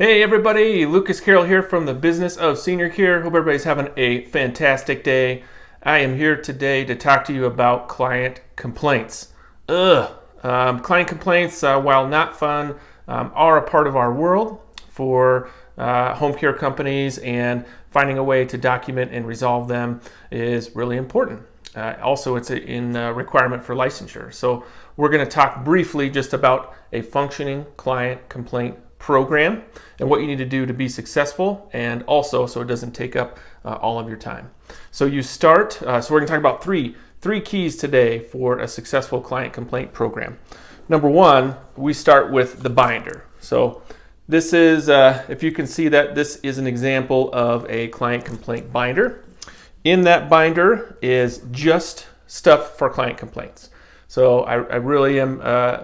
Hey everybody, Lucas Carroll here from the Business of Senior Care. Hope everybody's having a fantastic day. I am here today to talk to you about client complaints. Client complaints, while not fun, are a part of our world for home care companies, and finding a way to document and resolve them is really important. Also, it's a requirement for licensure. So we're going to talk briefly just about a functioning client complaint program and what you need to do to be successful, and also so it doesn't take up all of your time. So you start, so we're going to talk about three keys today for a successful client complaint program. Number one, we start with the binder. So this is, if you can see that, this is an example of a client complaint binder. In that binder is just stuff for client complaints. So I really am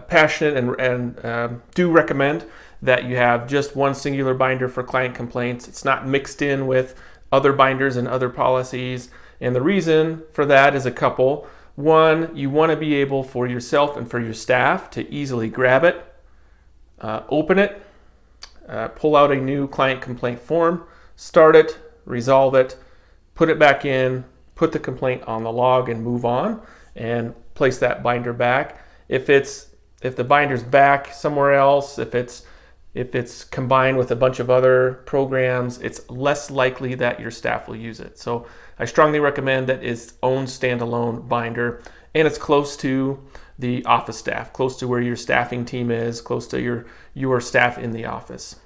passionate and do recommend that you have just one singular binder for client complaints. It's not mixed in with other binders and other policies. And the reason for that is a couple. One, you want to be able for yourself and for your staff to easily grab it, open it, pull out a new client complaint form, start it, resolve it, put it back in, put the complaint on the log and move on, and place that binder back. If the binder's back somewhere else, if it's combined with a bunch of other programs, it's less likely that your staff will use it. So I strongly recommend that it's own standalone binder, and it's close to the office staff, close to where your staffing team is, close to your staff in the office.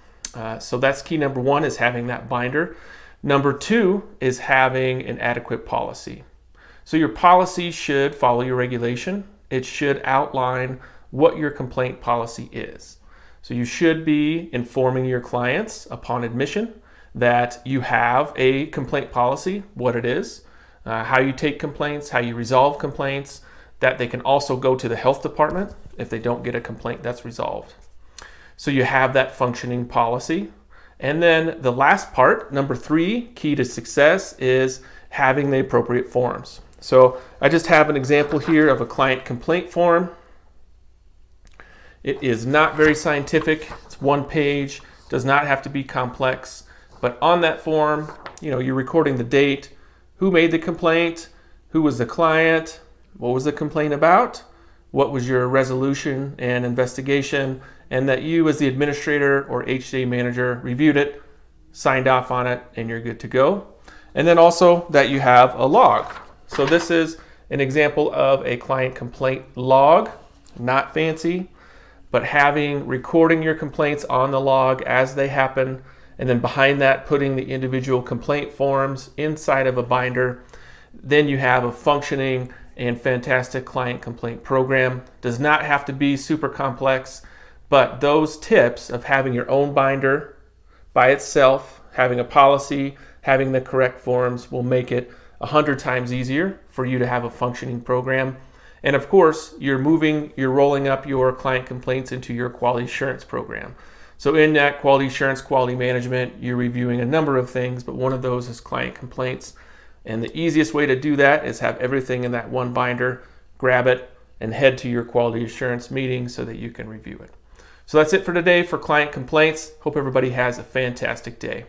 So that's key number one, is having that binder. Number two is having an adequate policy. So your policy should follow your regulation. It should outline what your complaint policy is. So you should be informing your clients upon admission that you have a complaint policy, what it is, how you take complaints, how you resolve complaints, that they can also go to the health department if they don't get a complaint that's resolved. So you have that functioning policy. And then the last part, number three, key to success, is having the appropriate forms. So I just have an example here of a client complaint form. It is not very scientific. It's one page, does not have to be complex. But on that form, you're recording the date, who made the complaint, who was the client, what was the complaint about, what was your resolution and investigation, and that you as the administrator or HCA manager reviewed it, signed off on it, and you're good to go. And then also that you have a log. So this is an example of a client complaint log, not fancy, but recording your complaints on the log as they happen, and then behind that putting the individual complaint forms inside of a binder. Then you have a functioning and fantastic client complaint program. Does not have to be super complex, but those tips of having your own binder by itself, having a policy, having the correct forms will make it 100 times easier for you to have a functioning program. And of course, you're rolling up your client complaints into your quality assurance program. So in that quality assurance, quality management, you're reviewing a number of things, but one of those is client complaints. And the easiest way to do that is have everything in that one binder, grab it, and head to your quality assurance meeting so that you can review it. So that's it for today for client complaints. Hope everybody has a fantastic day.